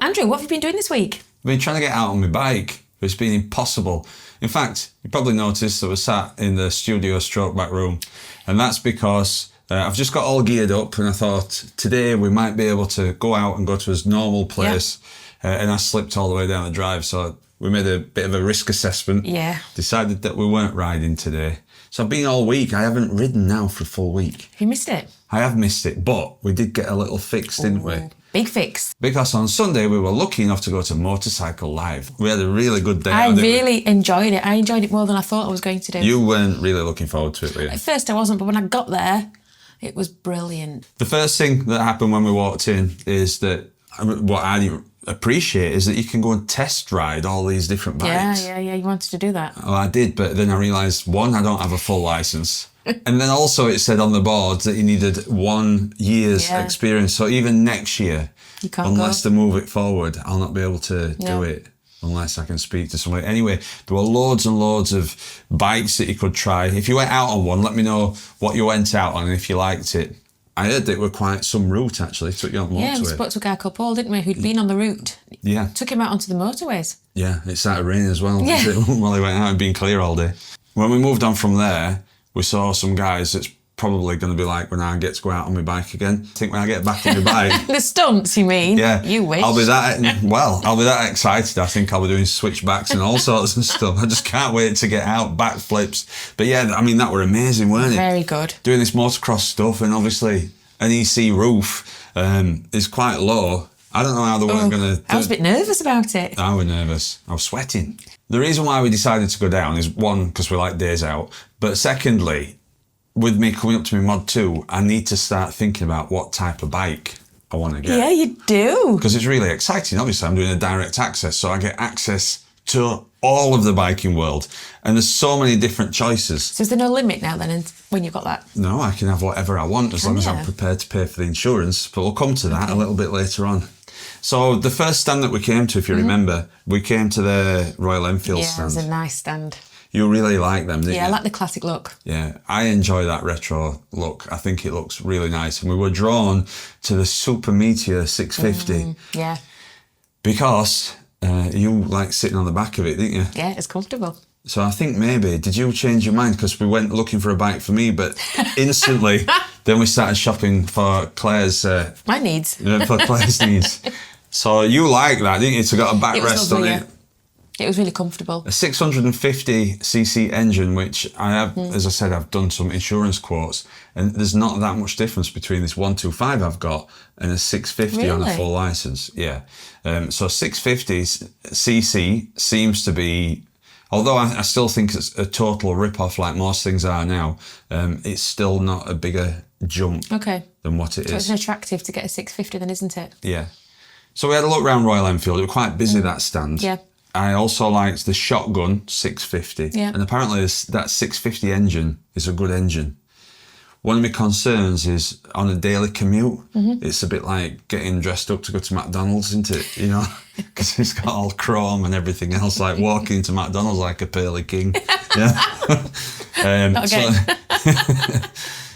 Andrew, what have you been doing this week? I've been trying to get out on my bike, but it's been impossible. In fact, you probably noticed that we're sat in the studio stroke back room, and that's because I've just got all geared up, and I thought today we might be able to go out and go to his normal place, and I slipped all the way down the drive, so we made a bit of a risk assessment. Yeah. Decided that we weren't riding today. So I've been all week. I haven't ridden now for a full week. Have you missed it? I have missed it, but we did get a little fix, didn't we? Big fix. Because on Sunday we were lucky enough to go to Motorcycle Live. We had a really good day. I really enjoyed it. I enjoyed it more than I thought I was going to do. You weren't really looking forward to it, were you? At first I wasn't, but when I got there, it was brilliant. The first thing that happened when we walked in is that what I didn't appreciate is that you can go and test ride all these different bikes. Yeah. You wanted to do that. Well, I did, but then I realised, one, I don't have a full licence. And then also it said on the board that you needed 1 year's experience. So even next year, you can't unless they move it forward, I'll not be able to do it unless I can speak to somebody. Anyway, there were loads and loads of bikes that you could try. If you went out on one, let me know what you went out on and if you liked it. I heard that it were quite some route, actually. Took you on motorway. Yeah, we spoke to a guy called Paul, didn't we, who'd been on the route. Yeah. Took him out onto the motorways. Yeah, it started raining as well. Yeah. While he went out and been clear all day. When we moved on from there, we saw some guys that's probably going to be like when I get to go out on my bike again. I think when I get back on my bike... The stunts, you mean? Yeah. You wish. I'll be that excited. I think I'll be doing switchbacks and all sorts of stuff. I just can't wait to get out, backflips. But yeah, I mean, that were amazing, weren't it? Very good. Doing this motocross stuff, and obviously an EC roof is quite low. I don't know how they weren't going to... I was a bit nervous about it. I was nervous. I was sweating. The reason why we decided to go down is, one, because we like days out. But secondly, with me coming up to my Mod 2, I need to start thinking about what type of bike I want to get. Yeah, you do. Because it's really exciting. Obviously, I'm doing a direct access, so I get access to all of the biking world. And there's so many different choices. So is there no limit now then when you've got that? No, I can have whatever I want as long as I'm prepared to pay for the insurance. But we'll come to that a little bit later on. So the first stand that we came to, if you remember, we came to the Royal Enfield stand. Yeah, it was a nice stand. You really like them, didn't you? Yeah, I like the classic look. Yeah, I enjoy that retro look. I think it looks really nice. And we were drawn to the Super Meteor 650. Yeah. Because you like sitting on the back of it, didn't you? Yeah, it's comfortable. So I think maybe, did you change your mind? Because we went looking for a bike for me, but instantly then we started shopping for Claire's... My needs. For Claire's needs. So you like that, didn't you? To got a backrest on it. It was really comfortable. A 650cc engine, which I have, as I said, I've done some insurance quotes, and there's not that much difference between this 125 I've got and a 650 on a full license. Yeah. So 650cc seems to be, although I still think it's a total rip-off like most things are now, it's still not a bigger jump than what it is. So it's attractive to get a 650 then, isn't it? Yeah. So we had a look around Royal Enfield. It was quite busy, that stand. Yeah. I also liked the Shotgun 650. Yeah. And apparently that 650 engine is a good engine. One of my concerns is on a daily commute, it's a bit like getting dressed up to go to McDonald's, isn't it? You know, because it's got all chrome and everything else, like walking into McDonald's like a pearly king. Yeah. Not again.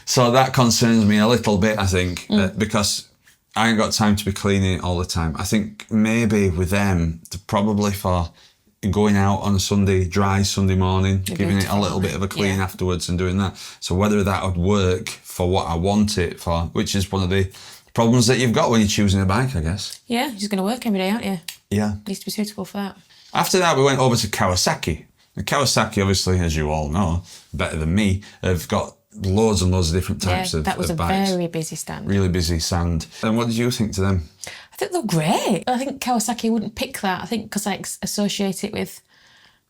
So that concerns me a little bit, I think, because I ain't got time to be cleaning it all the time. I think maybe with them, probably for going out on a Sunday, dry Sunday morning, giving it a little bit of a clean afterwards and doing that. So whether that would work for what I want it for, which is one of the problems that you've got when you're choosing a bike, I guess. Yeah, you're just going to work every day, aren't you? Yeah. Needs to be suitable for that. After that, we went over to Kawasaki. And Kawasaki, obviously, as you all know, better than me, have got loads and loads of different types of bikes. That was a very busy stand. Really busy stand. And what did you think to them? I think they're great. I think Kawasaki wouldn't pick that. I think because I associate it with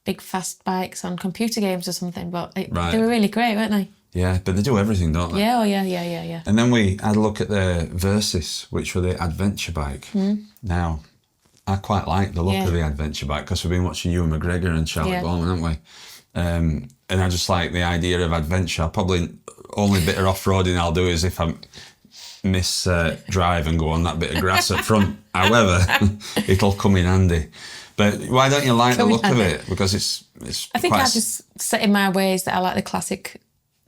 big fast bikes on computer games or something. But they were really great, weren't they? Yeah, but they do everything, don't they? Yeah, yeah. And then we had a look at the Versys, which were the adventure bike. Now, I quite like the look of the adventure bike because we've been watching Ewan McGregor and Charlie Bowman, haven't we? And I just like the idea of adventure. Probably only bit of off-roading I'll do is if I miss drive and go on that bit of grass up front. However, it'll come in handy. But why don't you like the look of it? Because it's I think quite... I just set in my ways that I like the classic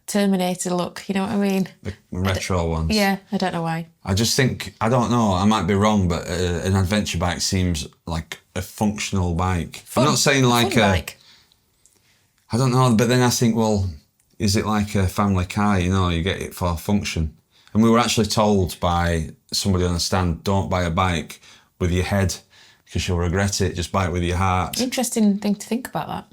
Terminator look, you know what I mean? The retro ones. Yeah, I don't know why. I just think, I don't know, I might be wrong, but an adventure bike seems like a functional bike. I'm not saying like bike. I don't know, but then I think, well, is it like a family car, you know, you get it for function? And we were actually told by somebody on the stand, don't buy a bike with your head because you'll regret it, just buy it with your heart. Interesting thing to think about that.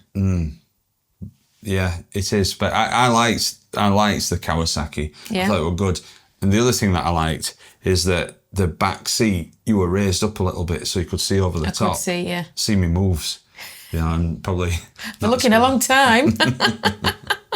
Yeah, it is. But I liked the Kawasaki. Yeah. I thought it were good. And the other thing that I liked is that the back seat, you were raised up a little bit so you could see over the top. I could see, yeah. See me moves. You know, and probably... Been looking a long time.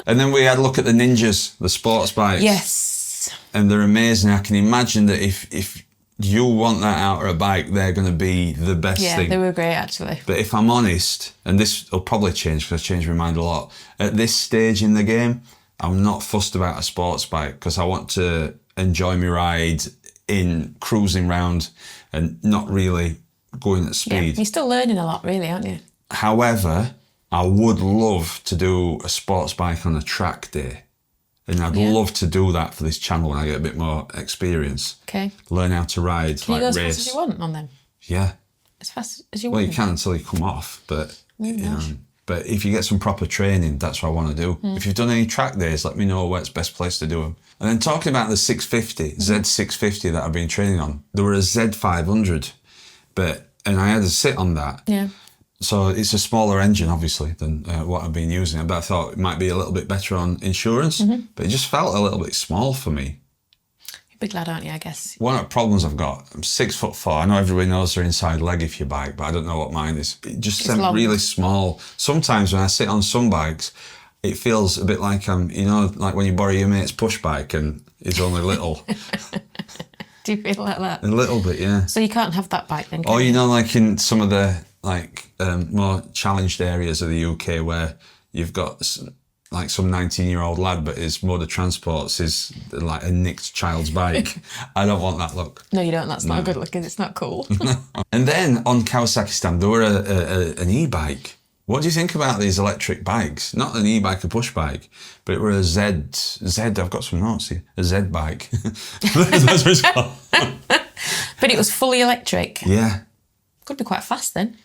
And then we had a look at the Ninjas, the sports bikes. Yes. And they're amazing. I can imagine that if you want that out of a bike, they're going to be the best thing. Yeah, they were great, actually. But if I'm honest, and this will probably change because I've changed my mind a lot, at this stage in the game, I'm not fussed about a sports bike because I want to enjoy my ride in cruising round and not really going at speed. Yeah, you're still learning a lot, really, aren't you? However, I would love to do a sports bike on a track day. And I'd love to do that for this channel when I get a bit more experience. Okay. Learn how to ride, Can you go as fast as you want on them? Yeah. As fast as you Well, want? you can until you come off, but you know, but if you get some proper training, that's what I want to do. If you've done any track days, let me know where's the best place to do them. And then talking about the 650, Z650 that I've been training on, there were a Z500, and I had to sit on that. Yeah. So it's a smaller engine, obviously, than what I've been using. But I thought it might be a little bit better on insurance. But it just felt a little bit small for me. You're a big lad, aren't you, I guess? One of the problems I've got, I'm 6'4". I know everybody knows their inside leg if you bike, but I don't know what mine is. It just seems really small. Sometimes when I sit on some bikes, it feels a bit like I'm, you know, like when you borrow your mate's push bike and it's only little. Do you feel like that? A little bit, yeah. So you can't have that bike then, can Or, you? you know, like in some of the more challenged areas of the UK where you've got like some 19-year-old lad, but his mode of transport is like a nicked child's bike. I don't want that look. No, you don't. That's not a good look, it's not cool. And then on Kawasaki stand, there were an e-bike. What do you think about these electric bikes? Not an e-bike, a push bike, but it were a Z, I've got some notes here, a Z bike. That's what it's called. But it was fully electric. Yeah. Could be quite fast then.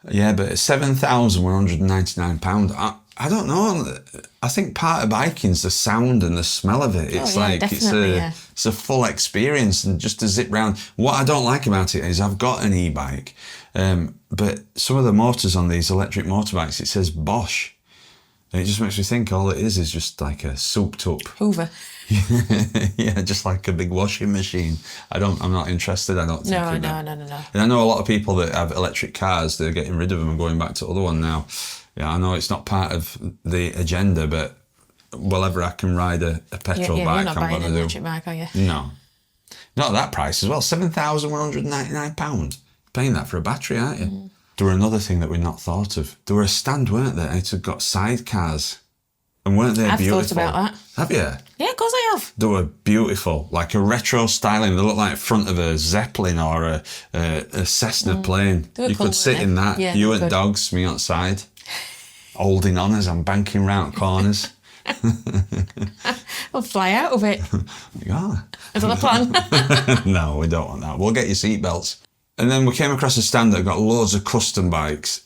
Yeah, but £7,199. I don't know. I think part of biking's the sound and the smell of it. It's it's a full experience, and just to zip round. What I don't like about it is I've got an e-bike, but some of the motors on these electric motorbikes, it says Bosch. And it just makes me think all it is just like a souped up Hoover. Yeah, just like a big washing machine. I'm not interested. I don't think. No. And I know a lot of people that have electric cars, they're getting rid of them and going back to other one now. Yeah, I know it's not part of the agenda, but whenever I can ride a petrol bike, you're not I'm buying going an to electric bike, are you? No. Not at that price as well. £7,199. Paying that for a battery, aren't you? There were another thing that we'd not thought of. There were a stand, weren't there? And it had got sidecars. And weren't they beautiful? I've thought about that. Have you? Yeah, of course I have. They were beautiful, like a retro styling. They look like front of a Zeppelin or a Cessna plane. They were You cool, could sit weren't in they? that. Yeah, You they and could. dogs, me outside, holding on as I'm banking round corners. I'll fly out of it. Yeah. Is that the plan? No, we don't want that. We'll get you seatbelts. And then we came across a stand that got loads of custom bikes.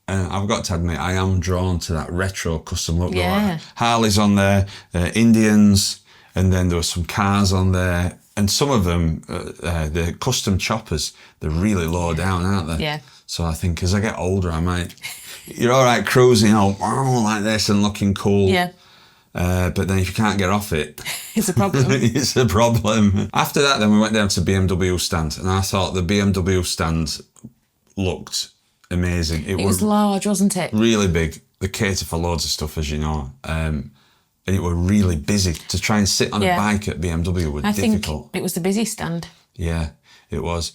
And I've got to admit, I am drawn to that retro custom look. Yeah. There were Harleys on there, Indians, and then there were some cars on there. And some of them, the custom choppers, they're really low down, aren't they? Yeah. So I think as I get older, I might... You're all right cruising, like this and looking cool. Yeah. But then if you can't get off it... It's a problem. It's a problem. After that, then we went down to BMW stand, and I thought the BMW stand looked amazing. It was large, wasn't it? Really big. They cater for loads of stuff, as you know. And it were really busy. To try and sit on a bike at BMW was difficult. I think it was the busy stand. Yeah, it was.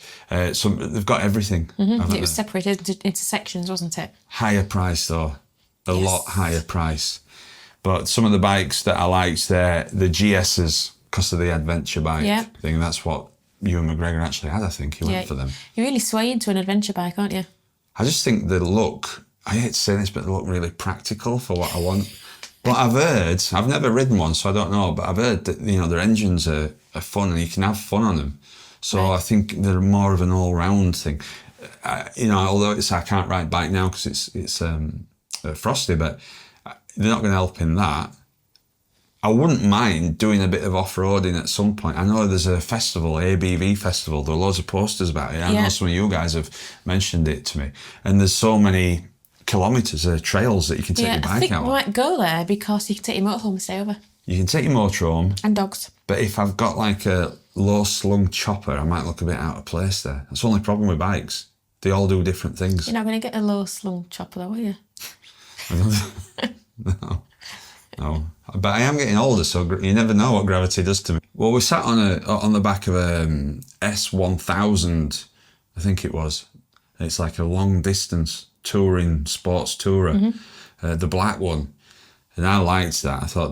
So they've got everything. It was separated into sections, wasn't it? Higher price, though. A lot higher price. But some of the bikes that I liked there, the GS's, because of the adventure bike thing, that's what Ewan McGregor actually had, I think. He went for them. You're really swaying to an adventure bike, aren't you? I just think the look, I hate to say this, but they look really practical for what I want. But I've heard, I've never ridden one, so I don't know, but I've heard that, you know, their engines are fun and you can have fun on them. So I think they're more of an all-round thing. You know, although I can't ride bike now because it's frosty, but they're not going to help in that. I wouldn't mind doing a bit of off-roading at some point. I know there's a festival, ABV festival. There are loads of posters about it. I know some of you guys have mentioned it to me. And there's so many kilometres of trails that you can take your bike out. I think we might go there because you can take your motorhome and stay over. You can take your motorhome. And dogs. But if I've got like a low-slung chopper, I might look a bit out of place there. That's the only problem with bikes. They all do different things. You're not going to get a low-slung chopper though, are you? No. But I am getting older, so you never know what gravity does to me. Well, we sat on the back of a S1000, I think it was. It's like a long-distance touring sports tourer, the black one. And I liked that. I thought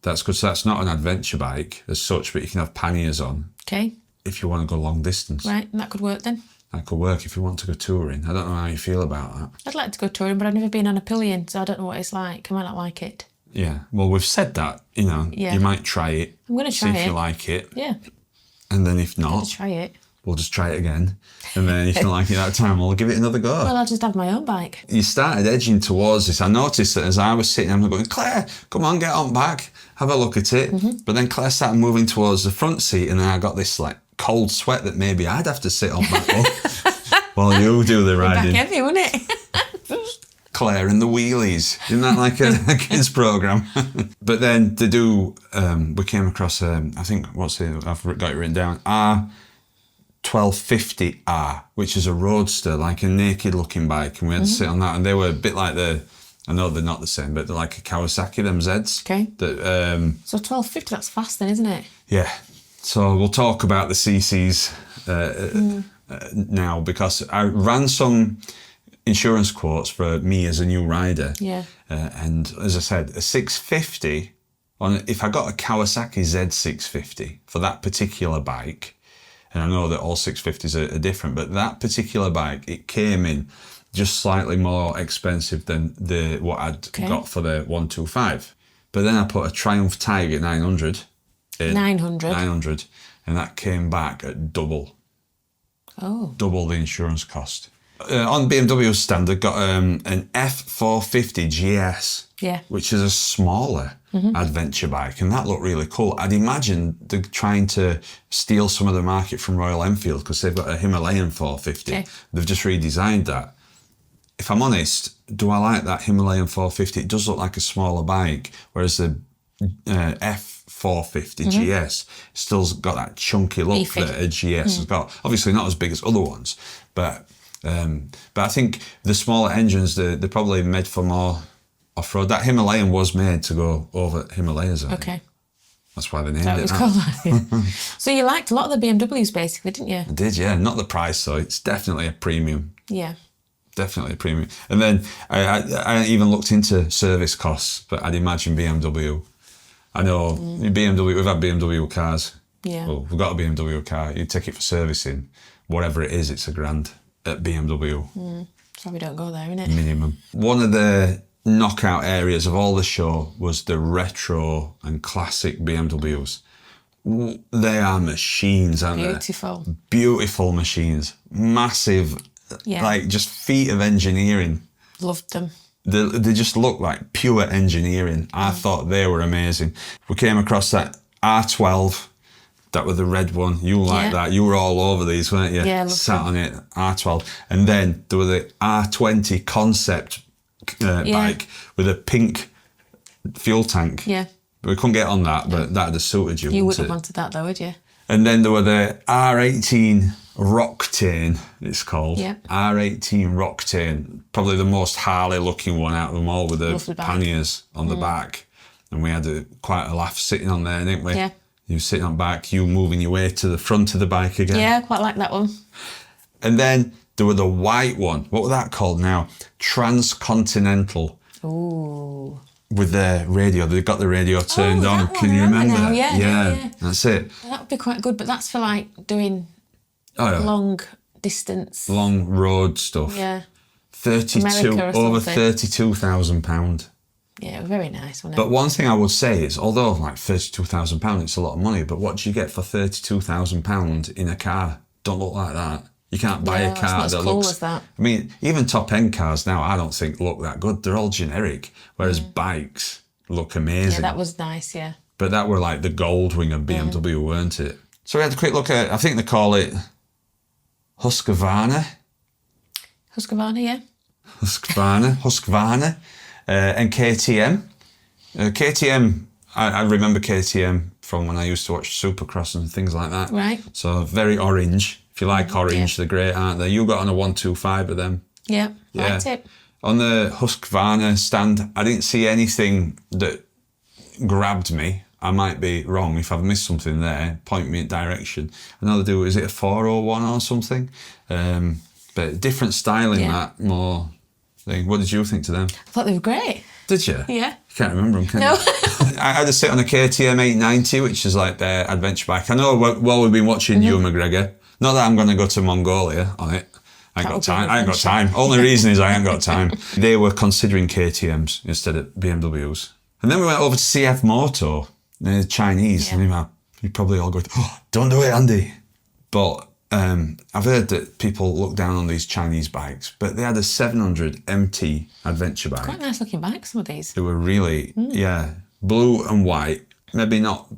that's good. So that's not an adventure bike as such, but you can have panniers on. Okay. If you want to go long distance. Right, and that could work then. That could work if you want to go touring. I don't know how you feel about that. I'd like to go touring, but I've never been on a pillion, so I don't know what it's like. I might not like it. Yeah, well, we've said that, you know, you might try it. I'm going to try it. See if you like it. Yeah. And then if not, try it. We'll just try it again. And then if you don't like it that time, we'll give it another go. Well, I'll just have my own bike. You started edging towards this. I noticed that as I was sitting, I'm going, Claire, come on, get on back, have a look at it. But then Claire started moving towards the front seat, and then I got this like cold sweat that maybe I'd have to sit on back while you do the riding. Back heavy, wouldn't it? Claire and the wheelies. Isn't that like a kids program? But then to do, we came across, I think, I've got it written down, R1250R, which is a roadster, like a naked looking bike. And we had to sit on that. And they were a bit like I know they're not the same, but they're like a Kawasaki, them Zs. Okay. That, so 1250, that's fast then, isn't it? Yeah. So we'll talk about the CCs now, because I ran some insurance quotes for me as a new rider. Yeah. And as I said, a 650, if I got a Kawasaki Z650 for that particular bike, and I know that all 650s are different, but that particular bike, it came in just slightly more expensive than what I'd got for the 125. But then I put a Triumph Tiger 900 in. 900. And that came back at double. Oh. Double the insurance cost. On BMW's standard, got an F450 GS, which is a smaller adventure bike, and that looked really cool. I'd imagine they're trying to steal some of the market from Royal Enfield because they've got a Himalayan 450. Okay. They've just redesigned that. If I'm honest, do I like that Himalayan 450? It does look like a smaller bike, whereas the F450 GS still's got that chunky look that a GS has got. Obviously not as big as other ones, but I think the smaller engines, they're probably made for more off-road. That Himalayan was made to go over Himalayas. Okay. That's why they named it. Called that. So you liked a lot of the BMWs basically, didn't you? I did, yeah. Not the price though. It's definitely a premium. Yeah. Definitely a premium. And then I even looked into service costs, but I'd imagine BMW. I know BMW, we've had BMW cars. Yeah. Well, we've got a BMW car. You take it for servicing, whatever it is, it's $1,000 at BMW. So we don't go there, innit? Minimum. One of the knockout areas of all the show was the retro and classic BMWs. They are machines, aren't they? Beautiful. Beautiful machines. Massive, like just feat of engineering. Loved them. They just look like pure engineering. I thought they were amazing. We came across that R12. That was the red one. You liked that. You were all over these, weren't you? Yeah, I sat on it, R12. And then there was the R20 concept bike with a pink fuel tank. Yeah. We couldn't get on that, but that'd have suited you. You wouldn't have wanted that though, would you? And then there were the R18 Roctane, it's called. Yeah. R18 Roctane. Probably the most Harley looking one out of them all, with the panniers on the back. And we had quite a laugh sitting on there, didn't we? Yeah. You sitting on back, you moving your way to the front of the bike again. Yeah, I quite like that one. And then there were the white one. What was that called now? Transcontinental. Ooh. With the radio. They got the radio turned on. Can you remember? Yeah. That's it. That would be quite good, but that's for like doing long distance. Long road stuff. Yeah. over £32,000. Yeah, very nice, wasn't it? But one thing I would say is, although like £32,000, it's a lot of money, but what do you get for £32,000 in a car? Don't look like that. You can't buy a car it's not that as cool looks... as that. I mean, even top-end cars now, I don't think look that good. They're all generic, whereas bikes look amazing. Yeah, that was nice, yeah. But that were like the gold wing of BMW, weren't it? So we had a quick look at, I think they call it Husqvarna. Husqvarna, yeah. Husqvarna, and KTM. KTM, I remember KTM from when I used to watch Supercross and things like that. Right. So very orange. If you like orange, they're great, aren't they? You got on a 125 of them. Yeah, liked it. On the Husqvarna stand, I didn't see anything that grabbed me. I might be wrong. If I've missed something there, point me in direction. I know they do, is it a 401 or something? But different styling, that more thing. What did you think to them? I thought they were great. Did you? Yeah. You can't remember them, can No. you? I had to sit on a KTM 890, which is like their adventure bike. I know while we've been watching Ewan McGregor, not that I'm going to go to Mongolia on it. I ain't got time. Only reason is I ain't got time. They were considering KTMs instead of BMWs. And then we went over to CF Moto, the Chinese, and you probably all go, oh, don't do it, Andy. But I've heard that people look down on these Chinese bikes, but they had a 700 MT adventure bike. Quite nice looking bikes, some of these. They were really, blue and white. Maybe not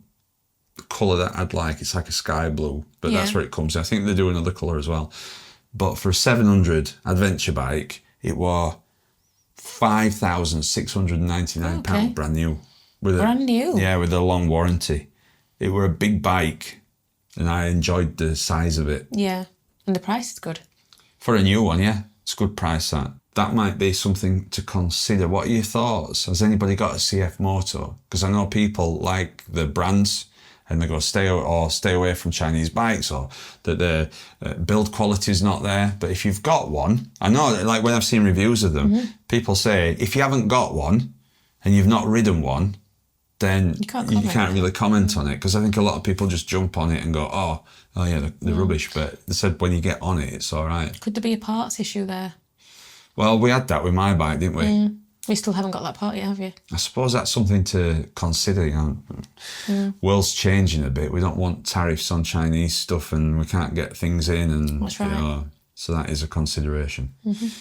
the colour that I'd like. It's like a sky blue, but that's where it comes. I think they do another colour as well. But for a 700 adventure bike, it was £5,699 brand new. Brand new? Yeah, with a long warranty. It were a big bike, and I enjoyed the size of it. Yeah, and the price is good. For a new one, yeah. It's a good price, that. That might be something to consider. What are your thoughts? Has anybody got a CF Moto? Because I know people like the brands, and they go stay away from Chinese bikes, or that the build quality is not there. But if you've got one, I know, like when I've seen reviews of them, people say if you haven't got one and you've not ridden one, then you can't really comment on it, because I think a lot of people just jump on it and go, oh yeah, they're rubbish. But they said when you get on it, it's all right. Could there be a parts issue there? Well, we had that with my bike, didn't we? We still haven't got that part yet, have you? I suppose that's something to consider. You know, world's changing a bit. We don't want tariffs on Chinese stuff, and we can't get things in, and that's right. You know, so that is a consideration.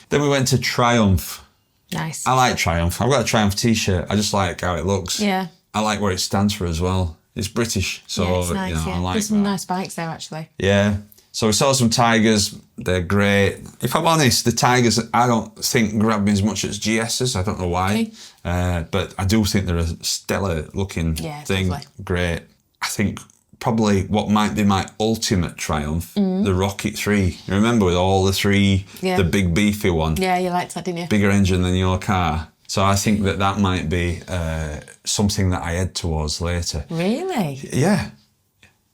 Then we went to Triumph. Nice. I like Triumph. I've got a Triumph T-shirt. I just like how it looks. Yeah. I like what it stands for as well. It's British, so it's nice, I like There's some nice bikes there, actually. Yeah. So we saw some Tigers. They're great. If I'm honest, the Tigers I don't think grab me as much as GS's. I don't know why. But I do think they're a stellar looking thing. Lovely. Great. I think probably what might be my ultimate Triumph, the Rocket 3. You remember with all the three, the big beefy one? Yeah, you liked that, didn't you? Bigger engine than your car. So I think that might be something that I head towards later. Really? Yeah.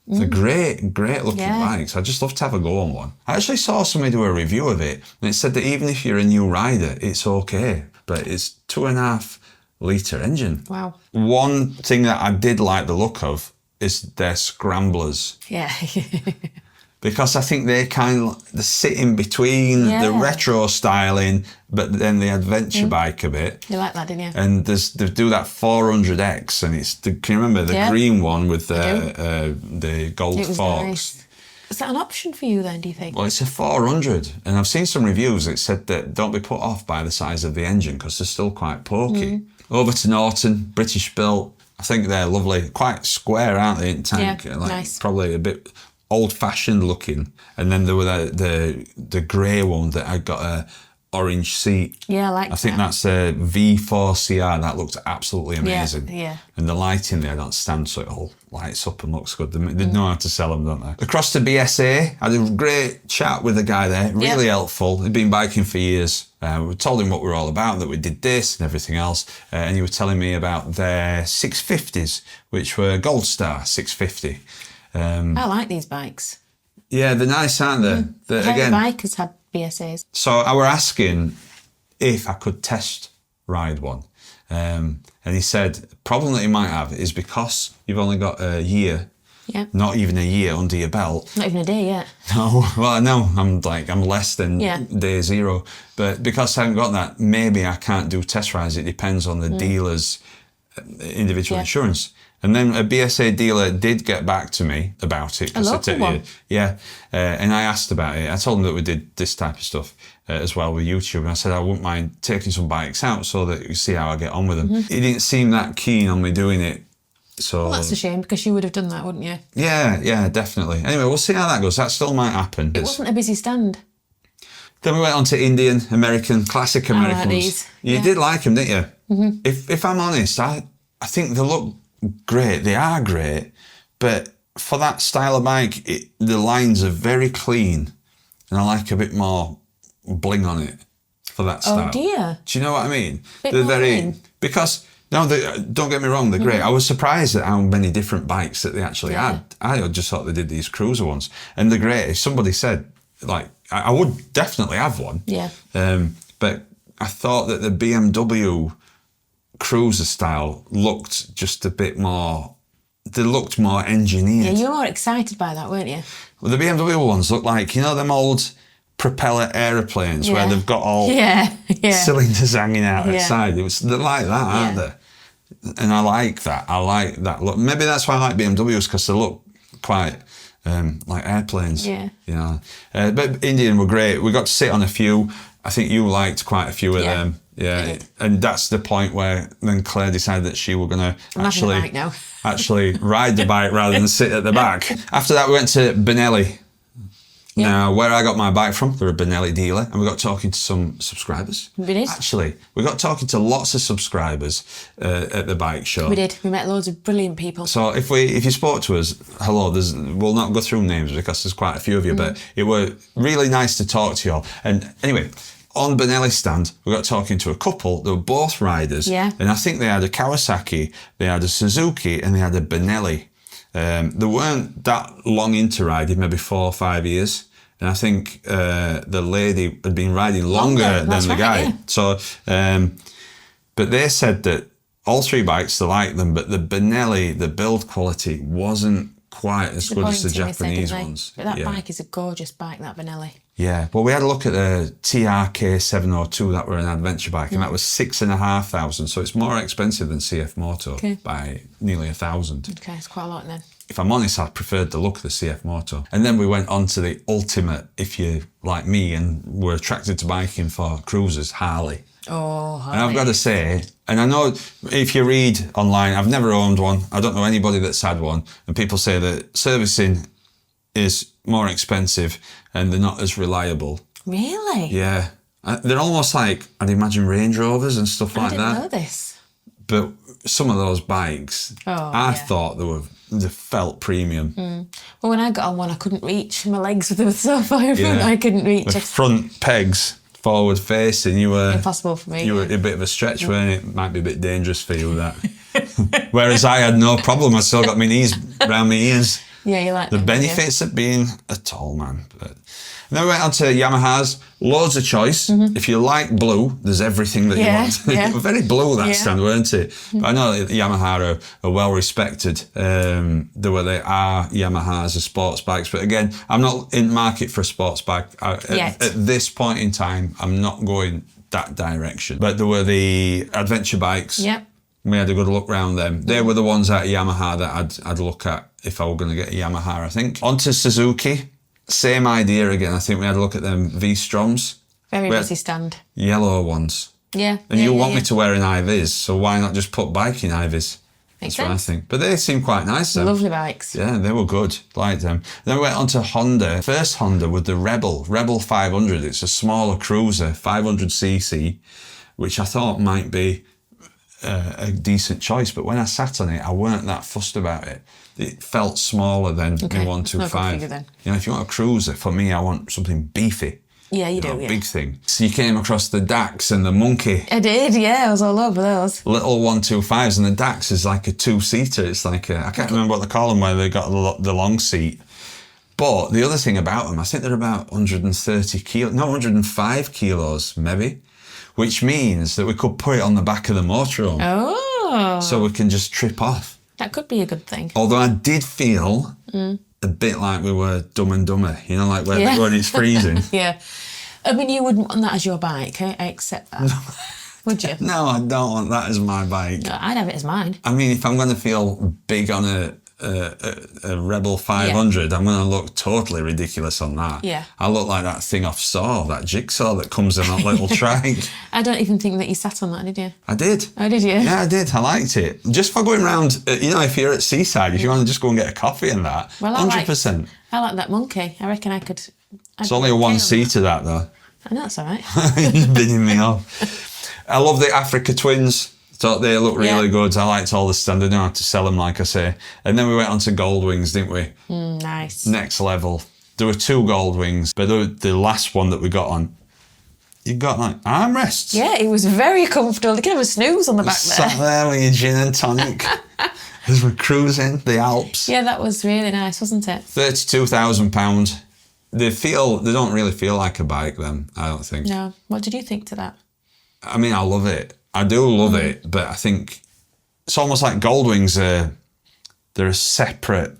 They're great looking bikes. I'd just love to have a go on one. I actually saw somebody do a review of it, and it said that even if you're a new rider, it's okay. But it's 2.5 litre engine. Wow. One thing that I did like the look of is their scramblers. Yeah. Because I think they sit in between the retro styling, but then the adventure bike a bit. You like that, didn't you? And they do that 400X, and can you remember the green one with the gold forks? Nice. Is that an option for you then, do you think? Well, it's a 400, and I've seen some reviews that said that don't be put off by the size of the engine, because they're still quite pokey. Over to Norton, British built. I think they're lovely, quite square, aren't they, in tank? Yeah, nice. Probably a bit old-fashioned looking. And then there were the grey one that had got a orange seat. Yeah, I like that. I think that's a V4CR. That looks absolutely amazing. Yeah. And the lighting there don't stand, so it all lights up and looks good. They know how to sell them, don't they? Across to BSA, I had a great chat with the guy there. Really helpful. He'd been biking for years. We told him what we were all about, that we did this and everything else. And he was telling me about their 650s, which were Gold Star 650. I like these bikes. Yeah, they're nice, aren't they? Again, bikers had BSAs. So I were asking if I could test ride one. And he said the problem that you might have is because you've only got a year Yeah. Not even a year under your belt. Not even a day yet. No, well, I know I'm less than day zero. But because I haven't got that, maybe I can't do test rides. It depends on the dealer's individual insurance. And then a BSA dealer did get back to me about it. A local one? Yeah. And I asked about it. I told them that we did this type of stuff as well with YouTube. And I said I wouldn't mind taking some bikes out so that you see how I get on with them. He didn't seem that keen on me doing it. So Well, that's a shame, because you would have done that, wouldn't you? Yeah, definitely. Anyway, we'll see how that goes. That still might happen. It wasn't a busy stand. Then we went on to Indian, American, classic American ones. These. You did like them, didn't you? If I'm honest, I think they look great. They are great. But for that style of bike, the lines are very clean. And I like a bit more bling on it for that style. Oh, dear. Do you know what I mean? Bit They're more very... bling. Because... No, don't get me wrong, they're great. I was surprised at how many different bikes that they actually had. I just thought they did these cruiser ones. And they're great. If somebody said, like, I would definitely have one. Yeah. But I thought that the BMW cruiser style looked just a bit more, they looked more engineered. Yeah, you were more excited by that, weren't you? Well, the BMW ones look like, you know, them old propeller aeroplanes where they've got all cylinders hanging out the side. They're like that, aren't they? And I like that. I like that look. Maybe that's why I like BMWs, because they look quite like airplanes. Yeah. You know. But Indian were great. We got to sit on a few. I think you liked quite a few of them. Yeah. And that's the point where then Claire decided that she were going to actually ride the bike rather than sit at the back. After that, we went to Benelli. Yeah. Now, where I got my bike from, they're a Benelli dealer, and we got talking to some subscribers. We did? Actually, we got talking to lots of subscribers at the bike show. We did. We met loads of brilliant people. So if you spoke to us, hello, we'll not go through names because there's quite a few of you, but it were really nice to talk to you all. And anyway, on Benelli stand, we got talking to a couple. They were both riders. Yeah. And I think they had a Kawasaki, they had a Suzuki, and they had a Benelli. They weren't that long into riding, maybe 4 or 5 years. And I think the lady had been riding longer than the guy. Yeah. So, but they said that all 3 bikes, they liked them, but the Benelli, the build quality wasn't quite as good as the Japanese ones. But that bike is a gorgeous bike, that Benelli. Yeah, well, we had a look at the TRK 702, that were an adventure bike, and that was 6,500. So it's more expensive than CF Moto by nearly 1,000. Okay, it's quite a lot then. If I'm honest, I preferred the look of the CF Moto. And then we went on to the ultimate, if you're like me and were attracted to biking for cruisers, Harley. Oh, Harley. And I've got to say, and I know if you read online, I've never owned one. I don't know anybody that's had one. And people say that servicing is more expensive and they're not as reliable. Really? Yeah. They're almost like, I'd imagine, Range Rovers and stuff like that. I didn't know this. But some of those bikes, I thought they felt premium. Well, when I got on one, I couldn't reach. My legs were so far in front, I couldn't reach. The front pegs, forward facing, you were... Impossible for me. You were a bit of a stretch, weren't it? Might be a bit dangerous for you, that. Whereas I had no problem. I still got my knees around my ears. Yeah, you like the benefits of being a tall man. But then we went on to Yamahas, loads of choice. If you like blue, there's everything that you want. Yeah. Very blue, that stand, weren't it? But I know that Yamaha are well respected. They are Yamahas as sports bikes. But again, I'm not in market for a sports bike. At this point in time, I'm not going that direction. But there were the adventure bikes. Yep. We had a good look round them. They were the ones at Yamaha that I'd look at if I were going to get a Yamaha, I think. On to Suzuki. Same idea again. I think we had a look at them V-Stroms. Very busy stand. Yellow ones. Yeah. And you want me to wear an IVs, so why not just put bike in IVs? That's what I think. But they seem quite nice, them. Lovely bikes. Yeah, they were good. Liked them. Then we went on to Honda. First Honda with the Rebel 500. It's a smaller cruiser, 500cc, which I thought might be a decent choice. But when I sat on it, I weren't that fussed about it. It felt smaller than the 125. You know, if you want a cruiser, for me, I want something beefy. Yeah, you do, Big thing. So you came across the Dax and the Monkey. I did, yeah. I was all over those. Little 125s, and the Dax is like a 2-seater. It's like I can't remember what they call them, where they got the long seat. But the other thing about them, I think they're about 130 kilos, no, 105 kilos, maybe, which means that we could put it on the back of the motorhome. Oh. So we can just trip off. That could be a good thing. Although I did feel a bit like we were Dumb and Dumber, you know, like when it's freezing. Yeah. I mean, you wouldn't want that as your bike. I accept that. Would you? No, I don't want that as my bike. No, I'd have it as mine. I mean, if I'm going to feel big on a Rebel 500, I'm going to look totally ridiculous on that. Yeah. I look like that thing off Saw, that jigsaw that comes in that little trike. I don't even think that you sat on that, did you? I did. Oh, did you? Yeah, I did. I liked it. Just for going round, you know, if you're at Seaside, if you want to just go and get a coffee and that, Well, 100%. I like that monkey. I reckon I could... It's only a one-seater, that, though. I know, that's all right. You're bidding me off. I love the Africa twins. Thought they look really good. I liked all the standard. I know how to sell them, like I say. And then we went on to gold wings, didn't we? Nice. Next level. There were 2 gold wings, but the last one that we got on, you got like armrests. Yeah, it was very comfortable. You could have a snooze on the back there. Sat there with your gin and tonic as we're cruising the Alps. Yeah, that was really nice, wasn't it? £32,000. They don't really feel like a bike then, I don't think. No. What did you think to that? I mean, I love it. I do love it, but I think it's almost like Goldwings they're a separate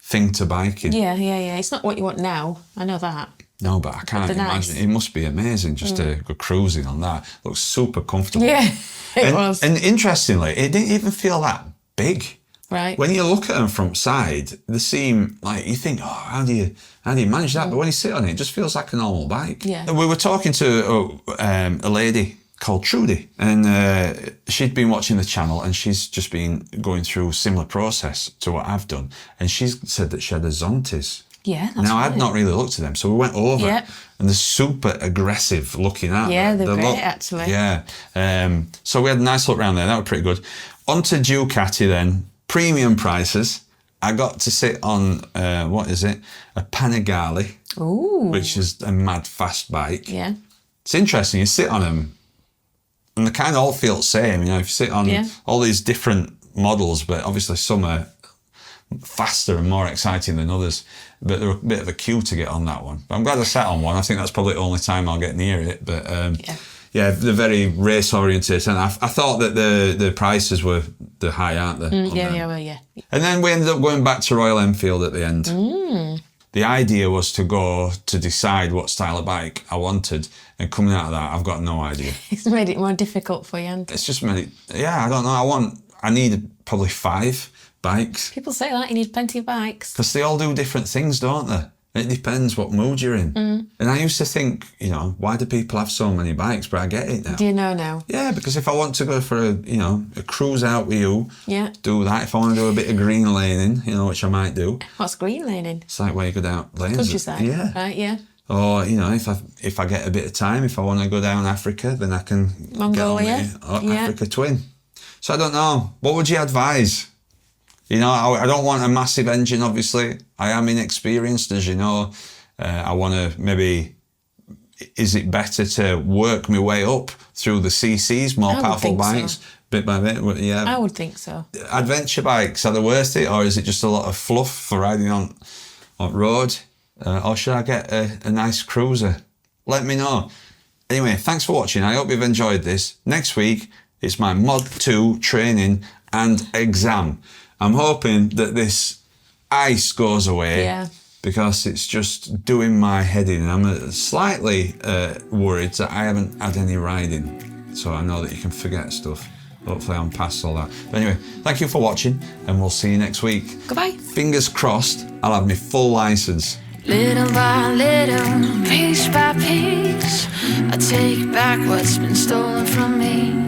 thing to biking. Yeah. It's not what you want now. I know that. No, but I can't imagine. Nice. It must be amazing just to go cruising on that. Looks super comfortable. Yeah, it was. And interestingly, it didn't even feel that big. Right. When you look at them from side, they seem like you think, oh, how do you manage that? But when you sit on it, it just feels like a normal bike. Yeah. And we were talking to a lady called Trudy, and she'd been watching the channel, and she's just been going through a similar process to what I've done, and she's said that she had a Zontis. Yeah, that's now I'd not really looked at them, so we went over, and they're super aggressive looking at. Yeah, they're great actually. Yeah, so we had a nice look around there. That was pretty good. On to Ducati then. Premium prices. I got to sit on what is it? A Panigale. Ooh. Which is a mad fast bike. Yeah. It's interesting. You sit on them, and they kind of all feel the same. You know, if you sit on all these different models, but obviously some are faster and more exciting than others. But they're a bit of a queue to get on that one. But I'm glad I sat on one. I think that's probably the only time I'll get near it. But yeah, they're very race oriented, and I thought that the prices were high, aren't they? Yeah. And then we ended up going back to Royal Enfield at the end. The idea was to go to decide what style of bike I wanted, and coming out of that, I've got no idea. It's made it more difficult for you, hasn't it? It's just made it. Yeah, I don't know. I need probably 5 bikes. People say that you need plenty of bikes because they all do different things, don't they? It depends what mood you're in. And I used to think, you know, why do people have so many bikes? But I get it now. Do you know now? Yeah, because if I want to go for a cruise out with you, do that. If I want to do a bit of green laning, you know, which I might do. What's green laning? It's like where you go down lanes. Countryside. Yeah. Right, yeah. Or, you know, if I get a bit of time, if I want to go down Africa, then I can Mongolia. get on Africa Twin. So I don't know. What would you advise? You know, I don't want a massive engine, obviously. I am inexperienced, as you know. I want to maybe... Is it better to work my way up through the CCs, more powerful bikes, bit by bit? Yeah. I would think so. Adventure bikes, are they worth it? Or is it just a lot of fluff for riding on road? Or should I get a nice cruiser? Let me know. Anyway, thanks for watching. I hope you've enjoyed this. Next week, it's my Mod 2 training and exam. I'm hoping that this ice goes away because it's just doing my head in. I'm slightly worried that I haven't had any riding, so I know that you can forget stuff. Hopefully I'm past all that. But anyway, thank you for watching, and we'll see you next week. Goodbye. Fingers crossed, I'll have my full licence. Little by little, piece by piece, I take back what's been stolen from me.